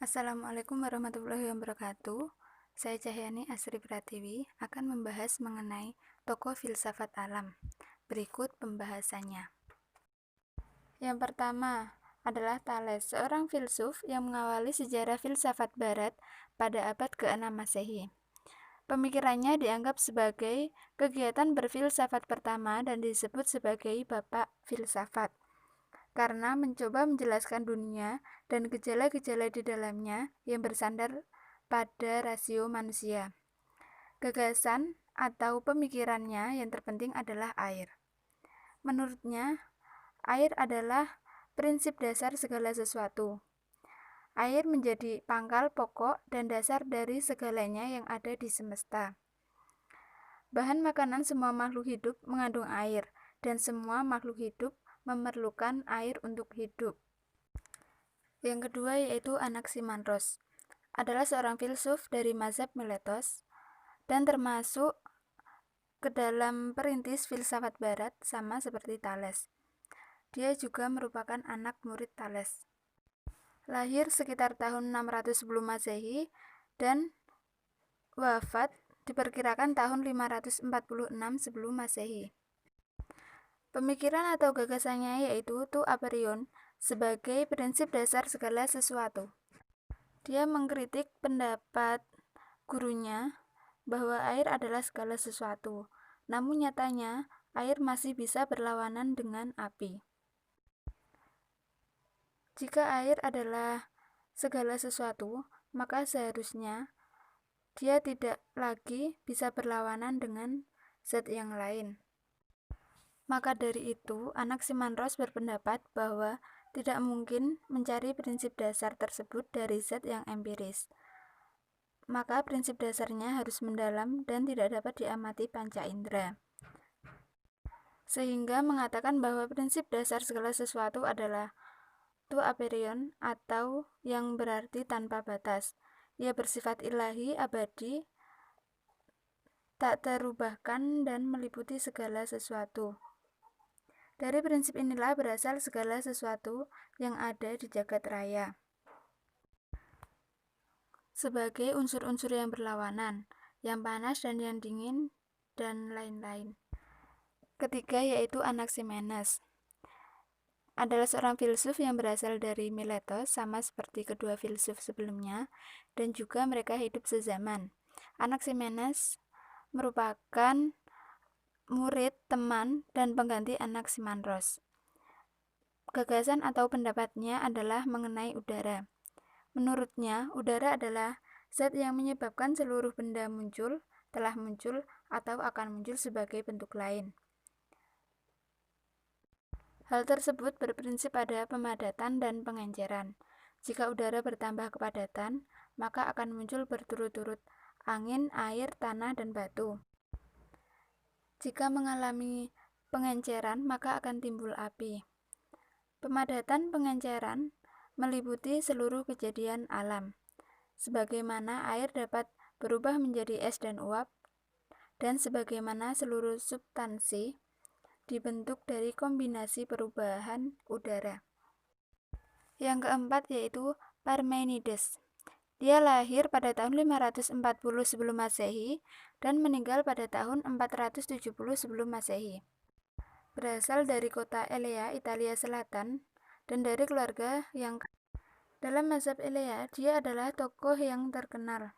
Assalamualaikum warahmatullahi wabarakatuh. Saya Cahyani Asri Pratiwi akan membahas mengenai tokoh filsafat alam. Berikut pembahasannya. Yang pertama adalah Thales, seorang filsuf yang mengawali sejarah filsafat barat pada abad ke-6 Masehi. Pemikirannya dianggap sebagai kegiatan berfilsafat pertama dan disebut sebagai bapak filsafat, karena mencoba menjelaskan dunia dan gejala-gejala di dalamnya yang bersandar pada rasio manusia. Gagasan atau pemikirannya yang terpenting adalah air. Menurutnya, air adalah prinsip dasar segala sesuatu. Air menjadi pangkal pokok dan dasar dari segalanya yang ada di semesta. Bahan makanan semua makhluk hidup mengandung air, dan semua makhluk hidup memerlukan air untuk hidup. Yang kedua yaitu Anaximandros, adalah seorang filsuf dari mazhab Miletos dan termasuk ke dalam perintis filsafat barat sama seperti Thales. Dia juga merupakan anak murid Thales. Lahir sekitar tahun 600 sebelum Masehi dan wafat diperkirakan tahun 546 sebelum Masehi. Pemikiran atau gagasannya yaitu tu aperion sebagai prinsip dasar segala sesuatu. Dia mengkritik pendapat gurunya bahwa air adalah segala sesuatu, namun nyatanya air masih bisa berlawanan dengan api. Jika air adalah segala sesuatu, maka seharusnya dia tidak lagi bisa berlawanan dengan zat yang lain. Maka dari itu, Anaximandros berpendapat bahwa tidak mungkin mencari prinsip dasar tersebut dari zat yang empiris. Maka prinsip dasarnya harus mendalam dan tidak dapat diamati panca indera. Sehingga mengatakan bahwa prinsip dasar segala sesuatu adalah tu aperion atau yang berarti tanpa batas. Ia bersifat ilahi, abadi, tak terubahkan dan meliputi segala sesuatu. Dari prinsip inilah berasal segala sesuatu yang ada di jagat raya sebagai unsur-unsur yang berlawanan, yang panas dan yang dingin, dan lain-lain. Ketiga yaitu Anaximenes, adalah seorang filsuf yang berasal dari Miletos sama seperti kedua filsuf sebelumnya, dan juga mereka hidup sezaman. Anaximenes merupakan murid, teman, dan pengganti Anaximandros. Gagasan atau pendapatnya adalah mengenai udara. Menurutnya, udara adalah zat yang menyebabkan seluruh benda muncul, telah muncul, atau akan muncul sebagai bentuk lain. Hal tersebut berprinsip pada pemadatan dan pengenceran. Jika udara bertambah kepadatan, maka akan muncul berturut-turut angin, air, tanah, dan batu. Jika mengalami pengenceran, maka akan timbul api. Pemadatan pengenceran meliputi seluruh kejadian alam, sebagaimana air dapat berubah menjadi es dan uap, dan sebagaimana seluruh substansi dibentuk dari kombinasi perubahan udara. Yang keempat yaitu Parmenides. Dia lahir pada tahun 540 sebelum Masehi dan meninggal pada tahun 470 sebelum Masehi. Berasal dari kota Elea, Italia Selatan, dan dari keluarga yang dalam mazhab Elea, dia adalah tokoh yang terkenal.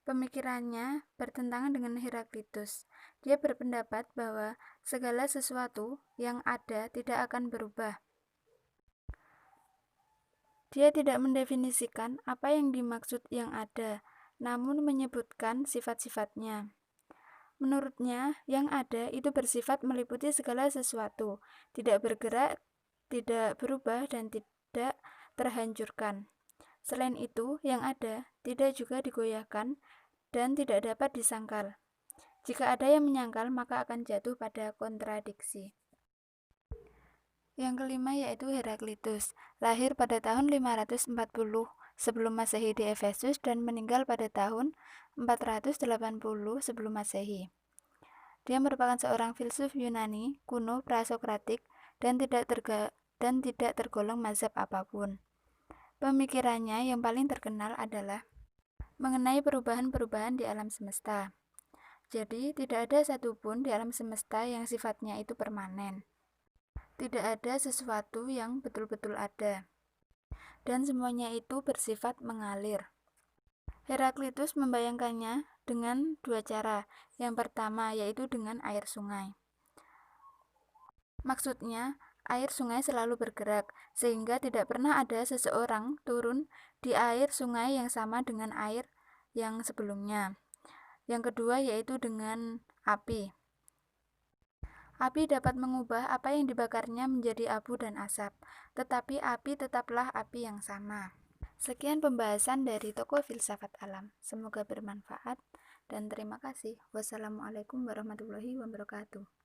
Pemikirannya bertentangan dengan Heraklitus. Dia berpendapat bahwa segala sesuatu yang ada tidak akan berubah. Dia tidak mendefinisikan apa yang dimaksud yang ada, namun menyebutkan sifat-sifatnya. Menurutnya, yang ada itu bersifat meliputi segala sesuatu, tidak bergerak, tidak berubah, dan tidak terhancurkan. Selain itu, yang ada tidak juga digoyahkan dan tidak dapat disangkal. Jika ada yang menyangkal, maka akan jatuh pada kontradiksi. Yang kelima yaitu Heraklitus, lahir pada tahun 540 sebelum Masehi di Efesus dan meninggal pada tahun 480 sebelum Masehi. Dia merupakan seorang filsuf Yunani kuno prasokratik dan tidak tergolong mazhab apapun. Pemikirannya yang paling terkenal adalah mengenai perubahan-perubahan di alam semesta. Jadi, tidak ada satupun di alam semesta yang sifatnya itu permanen. Tidak ada sesuatu yang betul-betul ada. Dan semuanya itu bersifat mengalir. Heraklitus membayangkannya dengan dua cara. Yang pertama yaitu dengan air sungai. Maksudnya, air sungai selalu bergerak, sehingga tidak pernah ada seseorang turun di air sungai yang sama dengan air yang sebelumnya. Yang kedua yaitu dengan api. Api dapat mengubah apa yang dibakarnya menjadi abu dan asap, tetapi api tetaplah api yang sama. Sekian pembahasan dari tokoh filsafat alam. Semoga bermanfaat dan terima kasih. Wassalamualaikum warahmatullahi wabarakatuh.